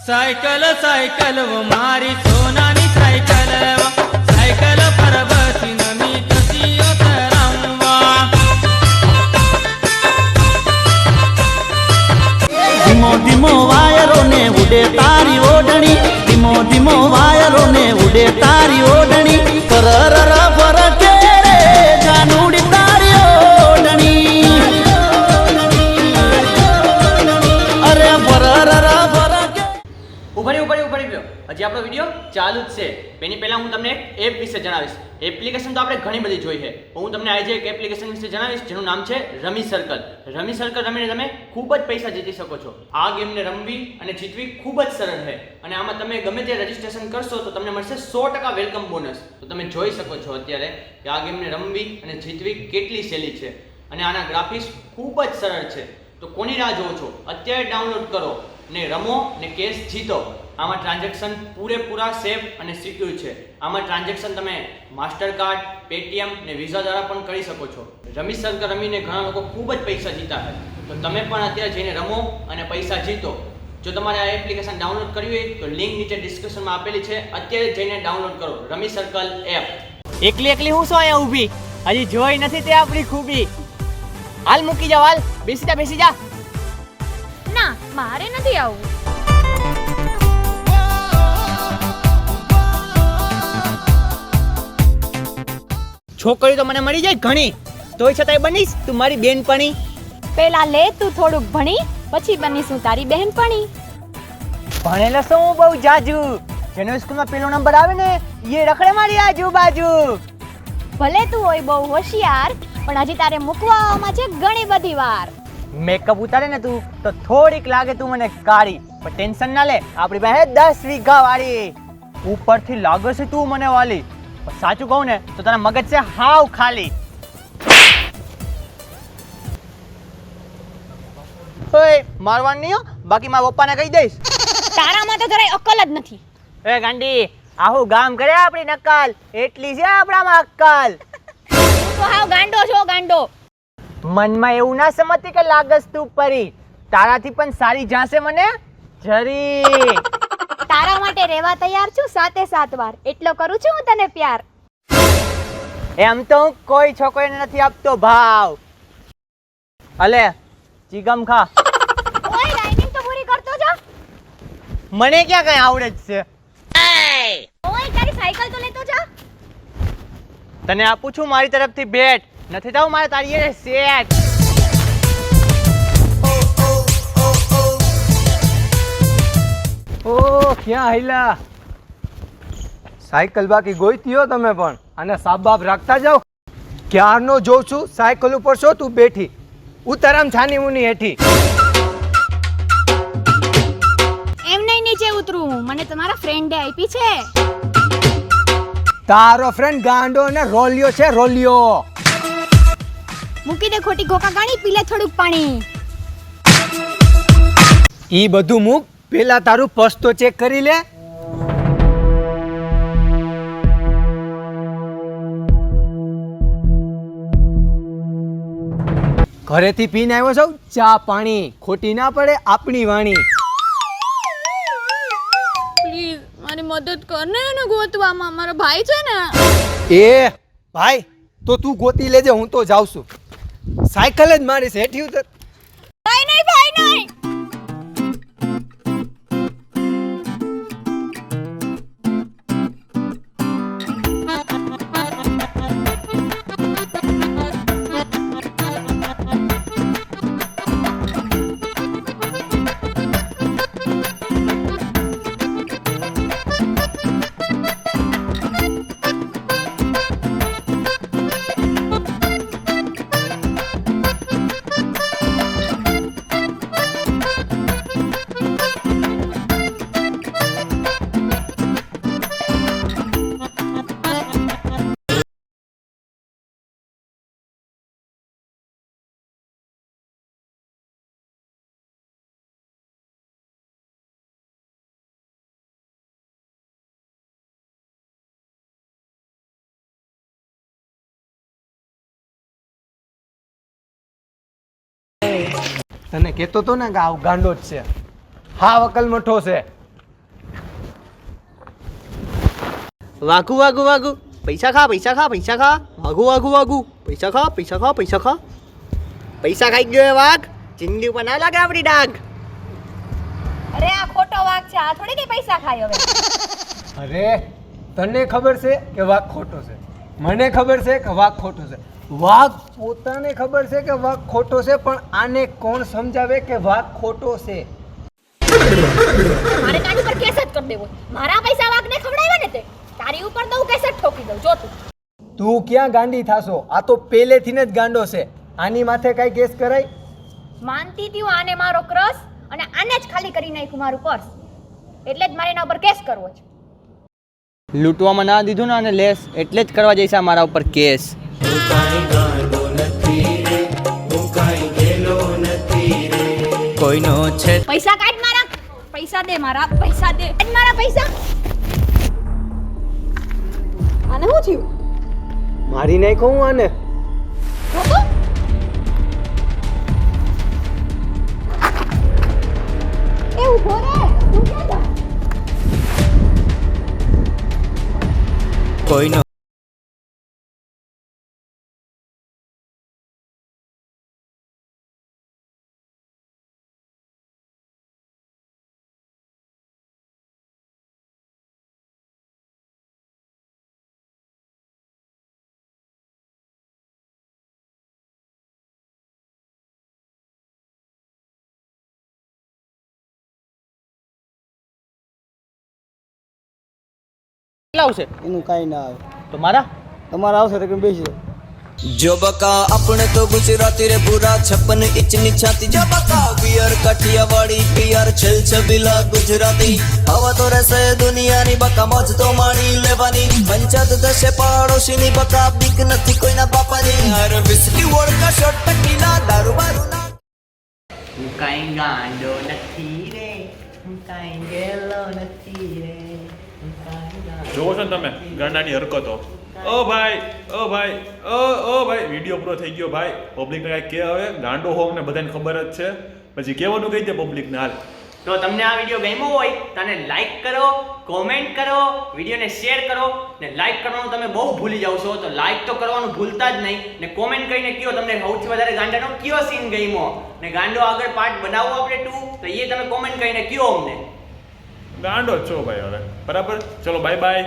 Cycle cycle મારી સોનાની cycle cycle પર બસીને મી તસીઓ તરંવા ધીમો ધીમો વાયરો ને ઉડે તારી ઓઢણી ધીમો ધીમો વાયરો ને ઉડે તારી ઓઢણી ફરર ફરકે રે જાનુડી તારી ઓઢણી અરે ફરર ફરકે ઉભરી ગયો હજી આપણો વિડીયો ચાલુ જ છે. એની પહેલા હું તમને એક એપ વિશે જણાવીશ. એપ્લિકેશન તો આપણે ઘણી બધી જોઈ છે. હું તમને આજે એક એપ્લિકેશન વિશે જણાવીશ જેનું નામ છે રમી સર્કલ. રમી સર્કલ રમીને તમે ખૂબ જ પૈસા જીતી શકો છો. આ ગેમને રમવી અને જીતવી ખૂબ જ સરળ છે અને આમાં તમે ગમે તે રજીસ્ટ્રેશન કરશો તો તમને મળશે 100% વેલકમ બોનસ. તો તમે જોઈ શકો છો અત્યારે કે આ ગેમને રમવી અને જીતવી કેટલી સહેલી છે અને આના ગ્રાફિક્સ ખૂબ જ સરળ છે. તો કોની રાહ જોવો છો? અત્યારે ડાઉનલોડ કરો ને રમો ને કેશ જીતો. આમાં ટ્રાન્ઝેક્શન પૂરેપૂરા સેફ અને સિક્યોર છે. આમાં ટ્રાન્ઝેક્શન તમે માસ્ટર કાર્ડ, પેટીએમ ને વિઝા દ્વારા પણ કરી શકો છો. રમી સર્કલ રમીને ઘણા લોકો ખૂબ જ પૈસા જીતા છે. તો તમે પણ અત્યારે જઈને રમો અને પૈસા જીતો. જો તમારે આ એપ્લિકેશન ડાઉનલોડ કરવી હોય તો લિંક નીચે ડિસ્ક્રિપ્શનમાં આપેલી છે. અત્યારે જઈને ડાઉનલોડ કરો રમી સર્કલ એપ. એકલી હું શું અહીંયા ઊભી? હજી જોઈ નથી તે આપણી ખૂબી. હાલ મૂકી જાવ, હાલ બેસી જા. ના, મારે નથી આવવું. છોકરી તો મને મળી જાય ઘણી, તોય છતાંય બનીશ તું મારી બેનપણી. પેલા લે તું થોડુંક ભણી, પછી બનીશું તારી બહેનપણી. ભણેલો શું બહુ જાજુ, જેનો સ્કૂલમાં પેલો નંબર આવે ને એ રખડે મારી આજુબાજુ. ભલે તું હોય બહુ હોશિયાર, પણ હજી તારે મૂકવા આવવામાં છે ઘણી બધી વાર. મેકઅપ ઉતારે ને તું તો થોડીક લાગે તું મને કાળી, પણ ટેન્શન ના લે, આપણી પાસે 10 વીઘા વાળી. ઉપરથી લાગે છે તું મને વાલી, પણ સાચું કહું ને તો તારા મગજ છે હાવ ખાલી. ઓય મારવાનું નહીં હો, બાકી મારા પપ્પાને કહી દઈશ. તારામાં તો જરાય અક્કલ જ નથી. એ ગાંડી, આહું ગામ કરે આપણી નકલ, એટલી છે આપણામાં અક્કલ. તું તો હાવ ગાંડો છો, ગાંડો. મનમાં એવું ના સમજતી કે લાગસ તું પરી, તારાથી પણ સારી જાશે મને જરી. તારા માટે રહેવા તૈયાર છું 7 વાર, એટલો કરું છું હું તને પ્યાર. એમ તો હું કોઈ છોકરીને નથી આપતો ભાવ. અલે ચીગમ ખા. ઓય રાઇડિંગ તો પૂરી કરતો જા. મને ક્યાં કઈ આવડે જ છે. ઓય તારી સાયકલ તો લેતો જા. તને આપું છું મારી તરફથી ભેટ, નથી થાવ મારે તારી એ સેટ. ઓ ક્યાં હાઈલા? સાયકલ બાકી ગોઈતી હો તમે પણ, અને સાબ બાપ રાખતા જાઓ. ક્યારનો જોઉં છું સાયકલ ઉપર છો તું બેઠી, ઉતારામ છાની મુની હેઠી. એમ નહીં નીચે ઉતરું, મને તમારા ફ્રેન્ડે આપી છે. તારો ફ્રેન્ડ ગાંડો ને રોલિયો છે, રોલિયો. મૂકી દે ખોટી ગોકા ગાણી, પી લે થોડુંક પાણી. ઈ બધું મૂક, પેલા તારું પર્સ તો ચેક કરી લે. ઘરેથી પીને આવ્યો છો ચા પાણી, ખોટી ના પડે આપણી વાણી. પ્લીઝ મારી મદદ કર ને એને ગોતવામાં, મારો ભાઈ છે ને. એ ભાઈ તો તું ગોતી લેજે, હું તો જાઉં છું. સાયકલ જ મારી છે હેઠી ઉતર. ભાઈ નહીં. તને કહેતો તો ને કે આ ગાંડો જ છે, હા વકલ મઠો છે. વાઘુ વાઘુ વાઘુ પૈસા ખા પૈસા ખા પૈસા ખા વાઘુ વાઘુ વાઘુ પૈસા ખા પૈસા ખા પૈસા ખા પૈસા ખાઈ ગયો એ વાઘ ચીંગલી ઉપર ના લાગે આપણી ડાઘ. અરે આ ખોટો વાઘ છે, આ થોડી કઈ પૈસા ખાય હવે. અરે તને ખબર છે કે વાઘ ખોટો છે, મને ખબર છે કે વાઘ ખોટો છે, વાઘ પોતાને ખબર છે કે વાઘ ખોટો છે, પણ આને કોણ સમજાવે કે વાઘ ખોટો છે? મારે તારી પર કેસ જ કરી દેવો. મારા પૈસા વાઘને ખવડાવ્યા ને તે તારી ઉપર તો હું કેસ જ ઠોકી દઉં. જો તું ક્યાં ગાંડી થાશો? આ તો પહેલેથી જ ગાંડો છે. આની માથે કઈ કેસ કરાય? માનતી હતી હું આને મારો ક્રશ અને આને જ ખાલી કરી નાખ્યું મારું પર્સ, એટલે જ મારે એના ઉપર કેસ કરવો છે. લૂંટવામાં ના દીધું ને અને લેસ એટલે જ કરવા જઈશ મારા ઉપર કેસ. કોઈનો છે પૈસા કાઢ મારા, પૈસા દે મારા, પૈસા દે મારા પૈસા. આને શું થયું? મારી નાખો હું આને. રોકો. એ ઉભો રે, તું ક્યાં જા? કોઈનો લાવશે એનું કાંઈ ના આવે. તો મારા તમારે આવશે તો કેમ બેસી जो बका अपने तो गुजराती रे पूरा 56 इंचनी छाती जो बका बियर काठियावाड़ी पियर छल छबीला गुजराती हवा तो रहसे दुनिया नी बका मौज तो माणी लेवानी पंचायत दशे पाड़ोशी नी बका बीक नथी कोईना बापानी हर विस्की वोडका शॉट टकीला दारू बारू ना હું કાંઈ ગાંડો નથી રે હું કાંઈ ગેલો નથી રે હું કાંઈ ગાંડો. જોવો છો ને તમે ગાંડાની હરકતો. ઓ ભાઈ ભાઈ વિડીયો પૂરો થઈ ગયો ભાઈ. પબ્લિકને કાંઈ કે હવે ગાંડો હોવ ને બધાને ખબર જ છે, પછી કહેવાનું કહી દે પબ્લિકને. હાલ તો તમને આ વિડીયો ગમ્યો હોય તો આને લાઈક કરો, કોમેન્ટ કરો, વિડીયોને શેર કરો ને લાઈક કરવાનું તમે બહુ ભૂલી જાવ છો, તો લાઈક તો કરવાનું ભૂલતા જ નહીં ને કોમેન્ટ કરીને કયો તમને સૌથી વધારે ગાંડાનો કયો સીન ગમ્યો ને ગાંડો આગળ પાર્ટ બનાવવો આપણે 2 તો એ તમે કોમેન્ટ કરીને કયો અમને. ગાંડો જ છો ભાઈ હવે. બરાબર, ચલો બાય બાય.